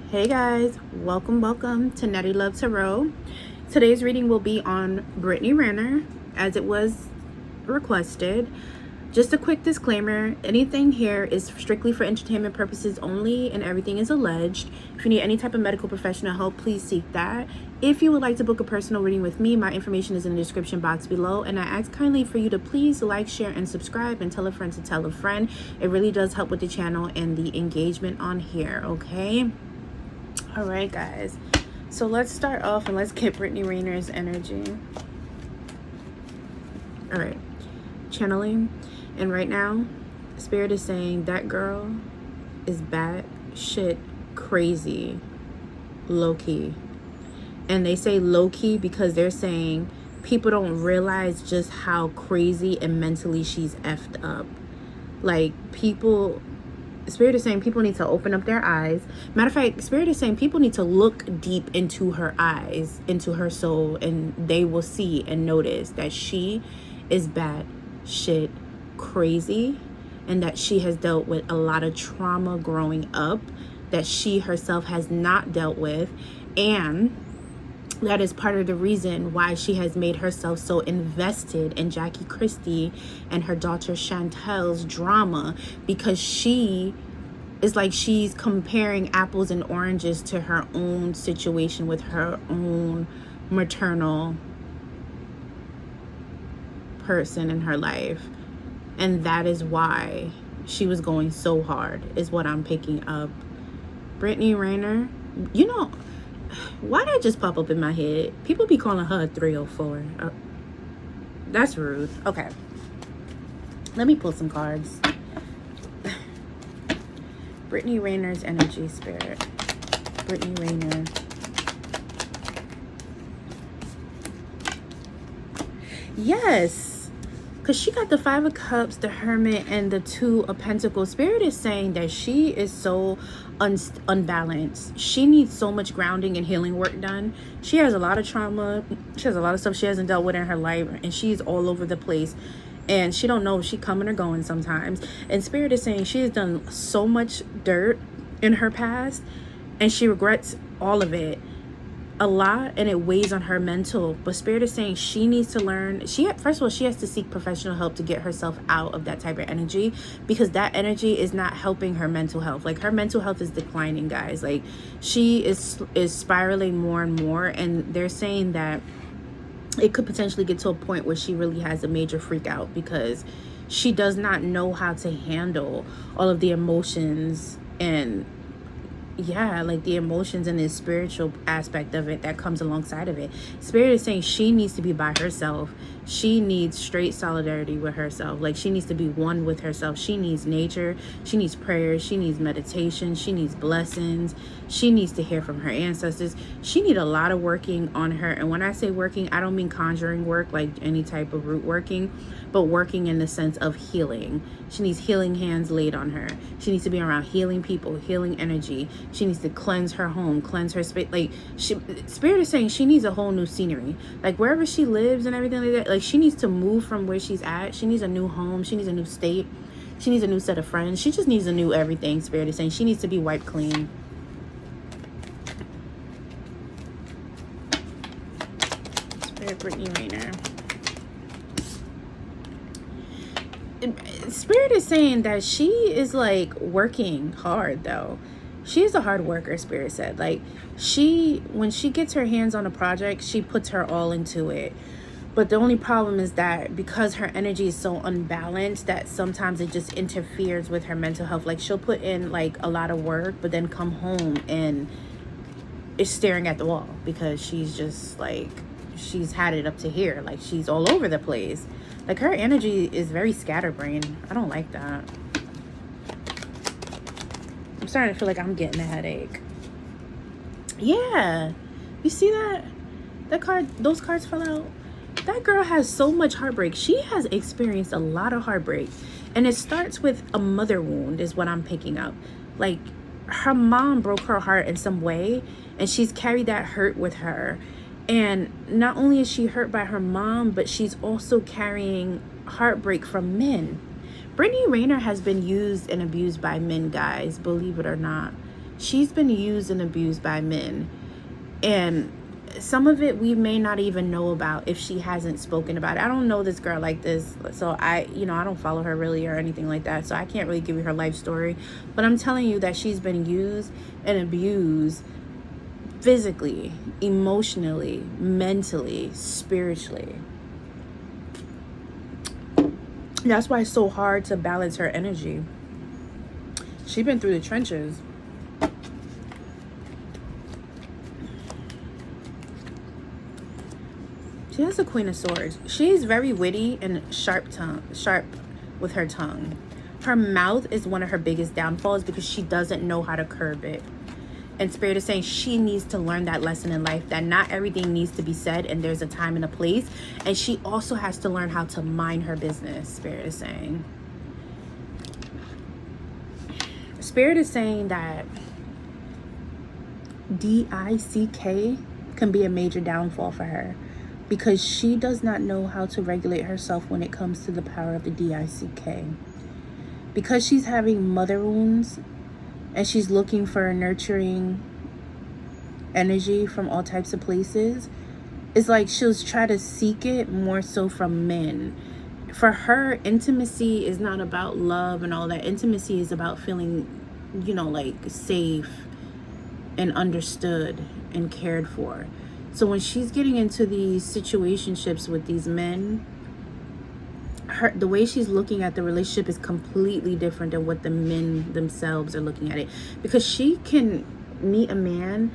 Hey guys, welcome to Natiluv Tarot. Today's reading will be on Brittany Renner as it was requested. Just a quick disclaimer, anything here is strictly for entertainment purposes only and everything is alleged. If you need any type of medical professional help, please seek that. If you would like to book a personal reading with me, my information is in the description box below, and I ask kindly for you to please like, share, and subscribe, and tell a friend to tell a friend. It really does help with the channel and the engagement on here, okay? All right, guys, so let's start off and let's get Brittany Renner's energy. All right, channeling, and right now Spirit is saying that girl is bad shit crazy, low-key. And they say low-key because they're saying people don't realize just how crazy and mentally she's effed up. Like, people, Spirit is saying people need to open up their eyes. Matter of fact, Spirit is saying people need to look deep into her eyes, into her soul, and they will see and notice that she is bad shit crazy, and that she has dealt with a lot of trauma growing up that she herself has not dealt with, and that is part of the reason why she has made herself so invested in Jackie Christie and her daughter Chantel's drama, because she is like she's comparing apples and oranges to her own situation with her own maternal person in her life. And that is why she was going so hard, is what I'm picking up. Brittany Renner, you know, why did that just pop up in my head? People be calling her a 304. That's rude. Okay, let me pull some cards. Brittany Renner's energy, Spirit. Brittany Renner. Yes, because she got the 5 of Cups, the Hermit, and the 2 of Pentacles. Spirit is saying that she is so unbalanced. She needs so much grounding and healing work done. She has a lot of trauma. She has a lot of stuff she hasn't dealt with in her life, and she's all over the place. And she don't know if she coming or going sometimes. And Spirit is saying she has done so much dirt in her past, and she regrets all of it a lot, and it weighs on her mental. But Spirit is saying she needs to learn. First of all, she has to seek professional help to get herself out of that type of energy, because that energy is not helping her mental health. Like, her mental health is declining, guys. Like, she is spiraling more and more, and they're saying that it could potentially get to a point where she really has a major freak out, because she does not know how to handle all of the emotions, and yeah, like the emotions and the spiritual aspect of it that comes alongside of it. Spirit is saying she needs to be by herself. She needs straight solidarity with herself. Like, she needs to be one with herself. She needs nature. She needs prayer. She needs meditation. She needs blessings. She needs to hear from her ancestors. She needs a lot of working on her. And when I say working, I don't mean conjuring work, like any type of root working, but working in the sense of healing. She needs healing hands laid on her. She needs to be around healing people, healing energy. She needs to cleanse her home, cleanse her space. Like, Spirit is saying she needs a whole new scenery. Like, wherever she lives and everything like that, like, she needs to move from where she's at. She needs a new home. She needs a new state. She needs a new set of friends. She just needs a new everything. Spirit is saying she needs to be wiped clean. Spirit, Brittany Renner. Spirit is saying that she is like working hard, though. She is a hard worker, Spirit said. Like, when she gets her hands on a project, she puts her all into it. But the only problem is that because her energy is so unbalanced, that sometimes it just interferes with her mental health. Like, she'll put in like a lot of work, but then come home and is staring at the wall, because she's just like, she's had it up to here. Like, she's all over the place. Like, her energy is very scatterbrained. I don't like that. I'm starting to feel like I'm getting a headache. Yeah, you see that? Those cards fell out. That girl has so much heartbreak. She has experienced a lot of heartbreak, and it starts with a mother wound, is what I'm picking up. Like, her mom broke her heart in some way, and she's carried that hurt with her. And not only is she hurt by her mom, but she's also carrying heartbreak from men. Brittany Renner has been used and abused by men, guys, believe it or not. she's been used and abused by men. And some of it we may not even know about if she hasn't spoken about it. I don't know this girl like this, so I don't follow her really or anything like that, so I can't really give you her life story. But I'm telling you that she's been used and abused physically, emotionally, mentally, spiritually. That's why it's so hard to balance her energy. She's been through the trenches. She has the Queen of Swords. She's very witty and sharp with her tongue. Her mouth is one of her biggest downfalls because she doesn't know how to curb it. And Spirit is saying she needs to learn that lesson in life, that not everything needs to be said and there's a time and a place. And she also has to learn how to mind her business, Spirit is saying. Spirit is saying that DICK can be a major downfall for her, because she does not know how to regulate herself when it comes to the power of the DICK. Because she's having mother wounds and she's looking for a nurturing energy from all types of places, it's like she'll try to seek it more so from men. For her, intimacy is not about love and all that. Intimacy is about feeling, like safe and understood and cared for. So when she's getting into these situationships with these men, the way she's looking at the relationship is completely different than what the men themselves are looking at it. Because she can meet a man,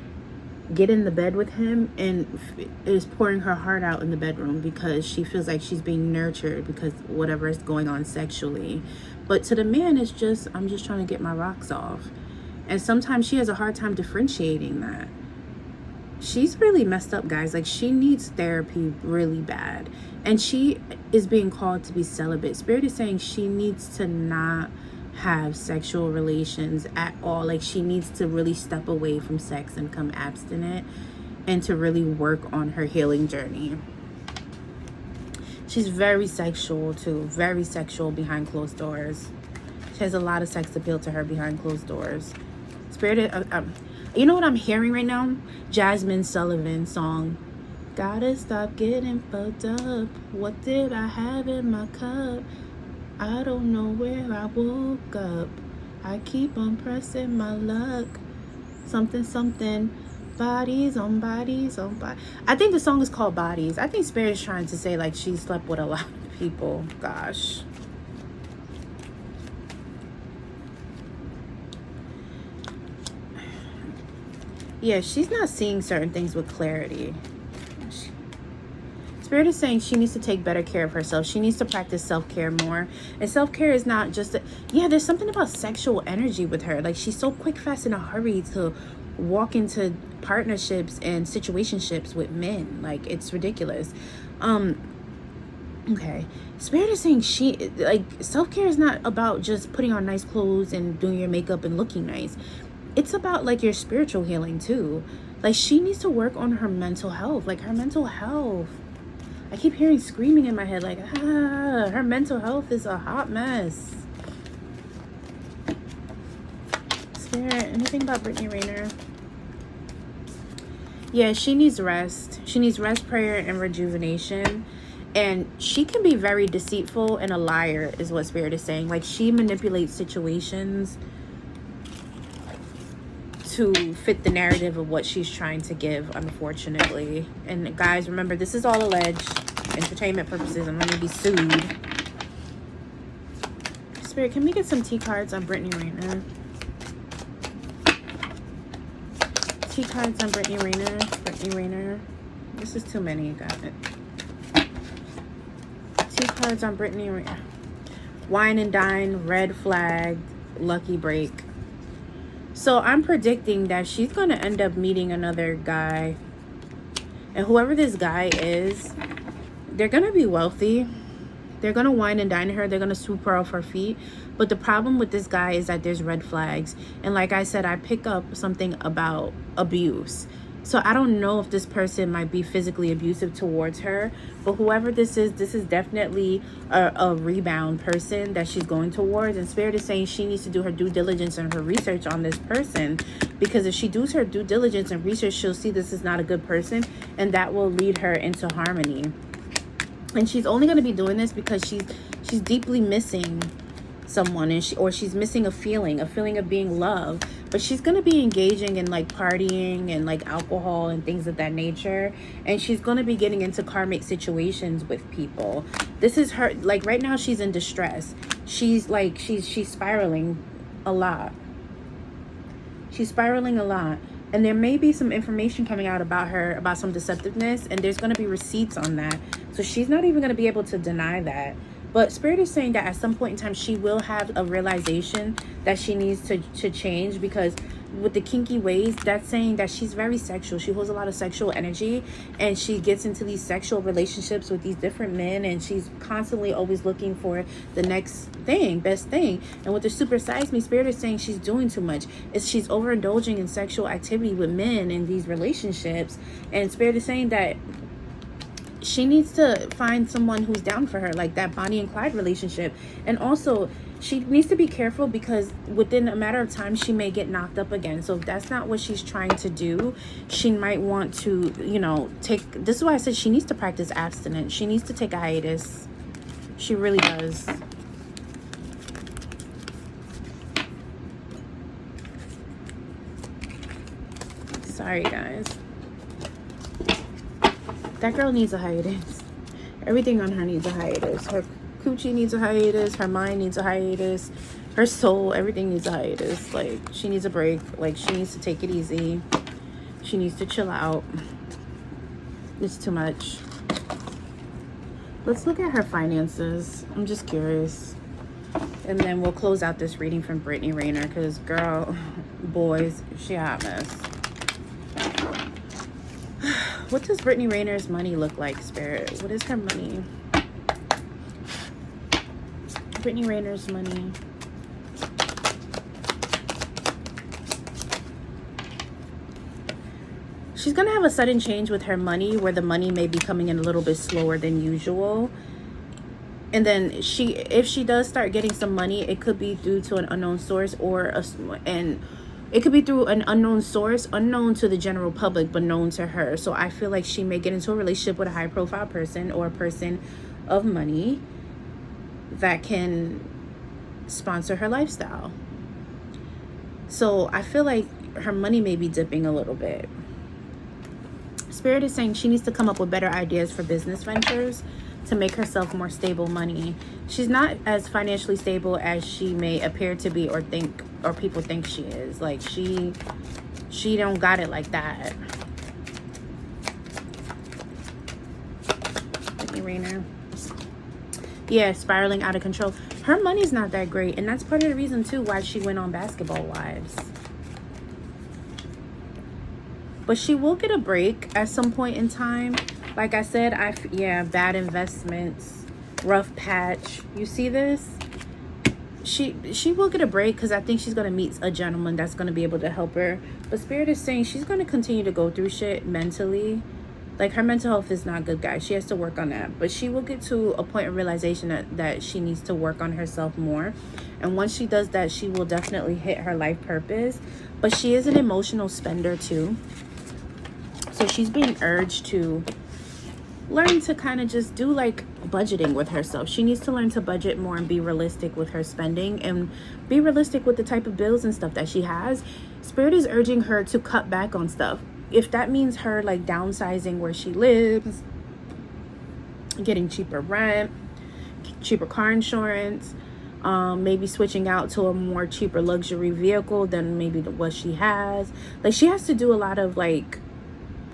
get in the bed with him, and is pouring her heart out in the bedroom because she feels like she's being nurtured because whatever is going on sexually. But to the man, it's just, I'm just trying to get my rocks off. And sometimes she has a hard time differentiating that. She's really messed up, guys. Like, she needs therapy really bad. And she is being called to be celibate. Spirit is saying she needs to not have sexual relations at all. Like, she needs to really step away from sex and come abstinent and to really work on her healing journey. She's very sexual too. Very sexual behind closed doors. She has a lot of sex appeal to her behind closed doors. Spirit, you know what I'm hearing right now? Jasmine Sullivan's song. Gotta stop getting fucked up. What did I have in my cup? I don't know where I woke up. I keep on pressing my luck. Something, something. Bodies on bodies on bodies. I think the song is called Bodies. I think Spirit is trying to say like she slept with a lot of people. Gosh. Yeah, she's not seeing certain things with clarity. Spirit is saying she needs to take better care of herself. She needs to practice self-care more. And self-care is not just there's something about sexual energy with her. Like, she's so quick, fast, in a hurry to walk into partnerships and situationships with men. Like, it's ridiculous. Okay. Spirit is saying self-care is not about just putting on nice clothes and doing your makeup and looking nice. It's about like your spiritual healing too. Like, she needs to work on her mental health. Like, her mental health. I keep hearing screaming in my head like, her mental health is a hot mess. Spirit, anything about Brittany Renner? Yeah, she needs rest. She needs rest, prayer, and rejuvenation. And she can be very deceitful and a liar is what Spirit is saying. Like, she manipulates situations to fit the narrative of what she's trying to give, unfortunately. And guys, remember, this is all alleged, entertainment purposes. I'm gonna be sued. Spirit, can we get some T cards on Brittany Renner? T cards on Brittany Renner. Brittany Renner. This is too many, got it. T cards on Brittany Renner. Wine and dine, red flag, lucky break. So I'm predicting that she's going to end up meeting another guy. And whoever this guy is, they're going to be wealthy. They're going to wine and dine her. They're going to swoop her off her feet. But the problem with this guy is that there's red flags. And like I said, I pick up something about abuse. So I don't know if this person might be physically abusive towards her, but whoever this is definitely a rebound person that she's going towards. And Spirit is saying she needs to do her due diligence and her research on this person, because if she does her due diligence and research, she'll see this is not a good person, and that will lead her into harmony. And she's only going to be doing this because she's deeply missing someone, and she's missing a feeling of being loved. But she's going to be engaging in like partying and like alcohol and things of that nature, and she's going to be getting into karmic situations with people. This is her, like right now she's in distress. She's like she's spiraling a lot. She's spiraling a lot, and there may be some information coming out about her, about some deceptiveness, and there's going to be receipts on that. So she's not even going to be able to deny that. But Spirit is saying that at some point in time, she will have a realization that she needs to change, because with the kinky ways, that's saying that she's very sexual. She holds a lot of sexual energy, and she gets into these sexual relationships with these different men, and she's constantly always looking for the next thing, best thing. And with the Super Size Me, Spirit is saying she's doing too much. She's overindulging in sexual activity with men in these relationships. And Spirit is saying that she needs to find someone who's down for her, like that Bonnie and Clyde relationship. And also she needs to be careful, because within a matter of time she may get knocked up again. So if that's not what she's trying to do, she might want to, you know, this is why I said she needs to practice abstinence. She needs to take a hiatus. She really does. Sorry guys, that girl needs a hiatus. Everything on her needs a hiatus. Her coochie needs a hiatus. Her mind needs a hiatus. Her soul, everything needs a hiatus. Like, she needs a break. Like, she needs to take it easy. She needs to chill out. It's too much. Let's look at her finances. I'm just curious. And then we'll close out this reading from Brittany Renner, because, girl, boys, she a hot mess. What does Brittany Renner's money look like, Spirit? What is her money? Brittany Renner's money. She's going to have a sudden change with her money, where the money may be coming in a little bit slower than usual. And then if she does start getting some money, it could be due to an unknown source, it could be through an unknown source, unknown to the general public, but known to her. So I feel like she may get into a relationship with a high profile person, or a person of money that can sponsor her lifestyle. So I feel like her money may be dipping a little bit. Spirit is saying she needs to come up with better ideas for business ventures to make herself more stable money. She's not as financially stable as she may appear to be, or people think she is. Like, she don't got it like that. Brittany Renner. Yeah, spiraling out of control. Her money's not that great, and that's part of the reason too why she went on Basketball Wives. But she will get a break at some point in time. Like I said, bad investments, rough patch. You see this? She will get a break, because I think she's going to meet a gentleman that's going to be able to help her. But Spirit is saying she's going to continue to go through shit mentally. Like, her mental health is not good, guys. She has to work on that. But she will get to a point of realization that she needs to work on herself more. And once she does that, she will definitely hit her life purpose. But she is an emotional spender too. So she's being urged to learn to kind of just do like budgeting with herself. She needs to learn to budget more and be realistic with her spending, and be realistic with the type of bills and stuff that she has. Spirit is urging her to cut back on stuff. If that means her like downsizing where she lives, getting cheaper rent, cheaper car insurance, maybe switching out to a more cheaper luxury vehicle than maybe what she has. Like, she has to do a lot of like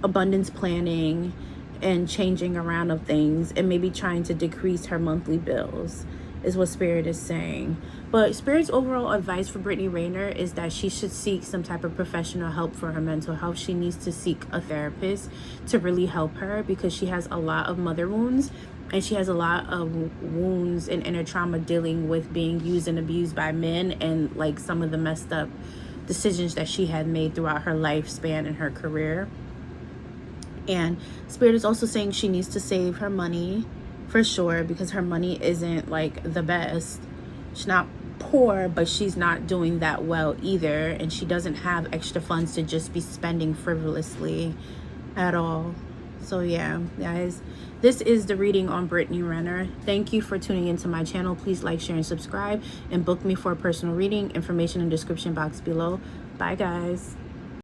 abundance planning and changing around of things, and maybe trying to decrease her monthly bills, is what Spirit is saying. But Spirit's overall advice for Brittany Renner is that she should seek some type of professional help for her mental health. She needs to seek a therapist to really help her, because she has a lot of mother wounds, and she has a lot of wounds and inner trauma dealing with being used and abused by men, and like some of the messed up decisions that she had made throughout her lifespan and her career. And Spirit is also saying she needs to save her money for sure, because her money isn't like the best. She's not poor, but she's not doing that well either, and she doesn't have extra funds to just be spending frivolously at all. So yeah, guys, this is the reading on Brittany Renner. Thank you for tuning into my channel. Please like, share, and subscribe, and book me for a personal reading. Information in the description box below. Bye guys.